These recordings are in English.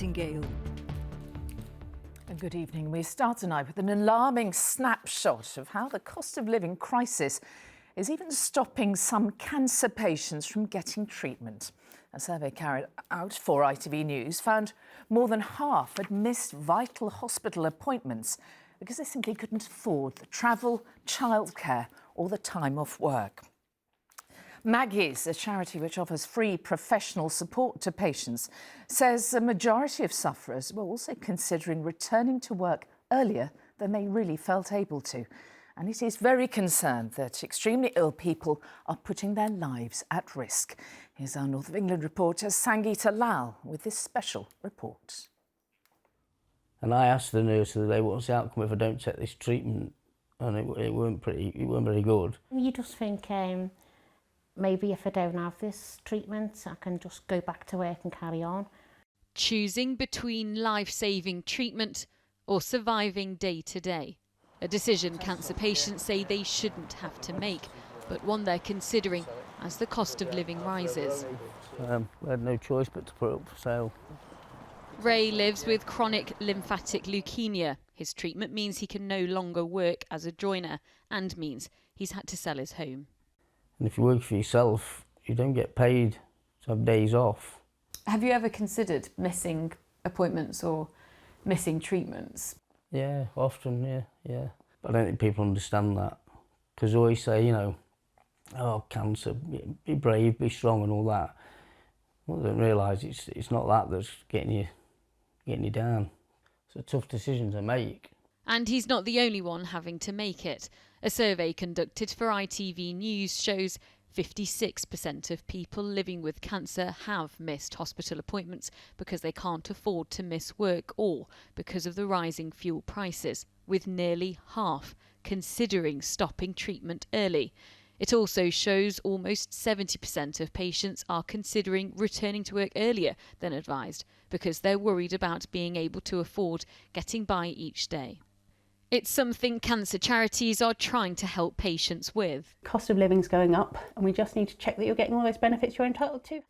Nightingale. Good evening. We start tonight with an alarming snapshot of how the cost of living crisis is even stopping some cancer patients from getting treatment. A survey carried out for ITV News found more than half had missed vital hospital appointments because they simply couldn't afford the travel, childcare or the time off work. Maggie's, a charity which offers free professional support to patients, says a majority of sufferers were also considering returning to work earlier than they really felt able to. And it is very concerned that extremely ill people are putting their lives at risk. Here's our North of England reporter Sangeeta Lal with this special report. And I asked the nurse the other day, what's the outcome if I don't take this treatment? And it weren't very good. You just think, maybe if I don't have this treatment, I can just go back to work and carry on. Choosing between life-saving treatment or surviving day to day. A decision cancer patients say they shouldn't have to make, but one they're considering as the cost of living rises. We had no choice but to put it up for sale. Ray lives with chronic lymphatic leukemia. His treatment means he can no longer work as a joiner and means he's had to sell his home. And if you work for yourself, you don't get paid to have days off. Have you ever considered missing appointments or missing treatments? Yeah, often, yeah. But I don't think people understand that. Because they always say, you know, oh, cancer, be brave, be strong and all that. Well, they don't realise it's not that that's getting you down. It's a tough decision to make. And he's not the only one having to make it. A survey conducted for ITV News shows 56% of people living with cancer have missed hospital appointments because they can't afford to miss work or because of the rising fuel prices, with nearly half considering stopping treatment early. It also shows almost 70% of patients are considering returning to work earlier than advised because they're worried about being able to afford getting by each day. It's something cancer charities are trying to help patients with. Cost of living's going up and we just need to check that you're getting all those benefits you're entitled to.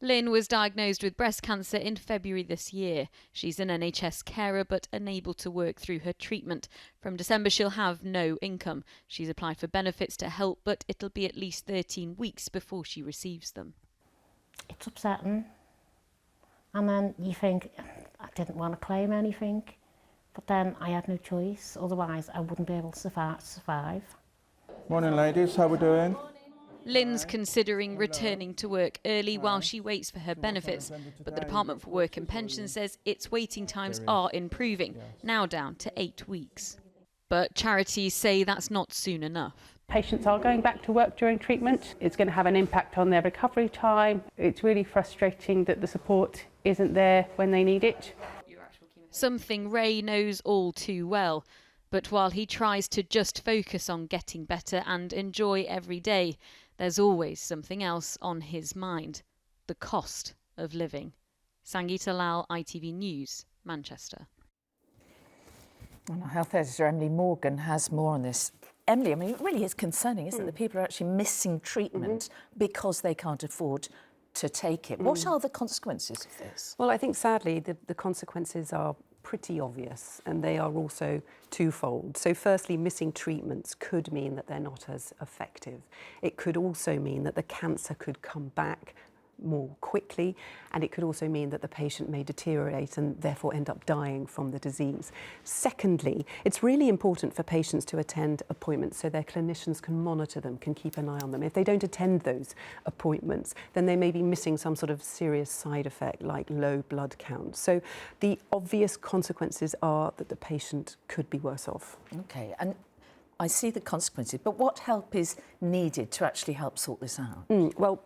Lynn was diagnosed with breast cancer in February this year. She's an NHS carer but unable to work through her treatment. From December she'll have no income. She's applied for benefits to help but it'll be at least 13 weeks before she receives them. It's upsetting. And then you think, I didn't want to claim anything. But then I had no choice, otherwise I wouldn't be able to survive. Morning ladies, how we doing? Lynn's considering returning to work early while she waits for her benefits, but the Department for Work and Pensions says its waiting times are improving, now down to 8 weeks. But charities say that's not soon enough. Patients are going back to work during treatment. It's going to have an impact on their recovery time. It's really frustrating that the support isn't there when they need it. Something Ray knows all too well. But while he tries to just focus on getting better and enjoy every day, there's always something else on his mind: the cost of living. Sangeeta Lal, ITV News, Manchester. Well, our health editor Emily Morgan has more on this. Emily, I mean, it really is concerning, isn't it, that people are actually missing treatment because they can't afford to take it. What are the consequences of this? Well, I think sadly the consequences are pretty obvious and they are also twofold. So firstly, missing treatments could mean that they're not as effective. It could also mean that the cancer could come back more quickly, and it could also mean that the patient may deteriorate and therefore end up dying from the disease. Secondly, it's really important for patients to attend appointments so their clinicians can monitor them, can keep an eye on them. If they don't attend those appointments, then they may be missing some sort of serious side effect like low blood count. So the obvious consequences are that the patient could be worse off. OK, and I see the consequences, but what help is needed to actually help sort this out? Well,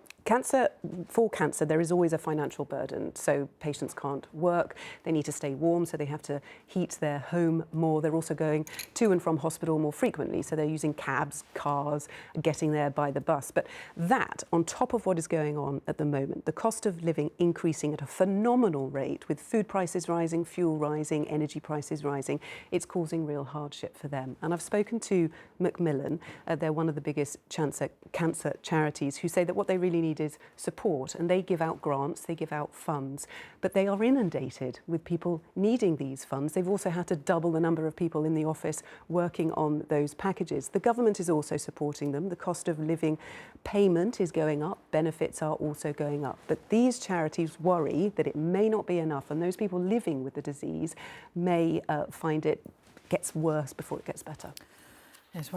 for cancer, there is always a financial burden. So patients can't work, they need to stay warm, so they have to heat their home more. They're also going to and from hospital more frequently, so they're using cabs, cars, getting there by the bus. But that, on top of what is going on at the moment, the cost of living increasing at a phenomenal rate, with food prices rising, fuel rising, energy prices rising, it's causing real hardship for them. And I've spoken to Macmillan, they're one of the biggest cancer charities, who say that what they really need is support, and they give out grants, they give out funds, but they are inundated with people needing these funds. They've also had to double the number of people in the office working on those packages. The government is also supporting them. The cost of living payment is going up, benefits are also going up. But these charities worry that it may not be enough, and those people living with the disease may find it gets worse before it gets better. Yes,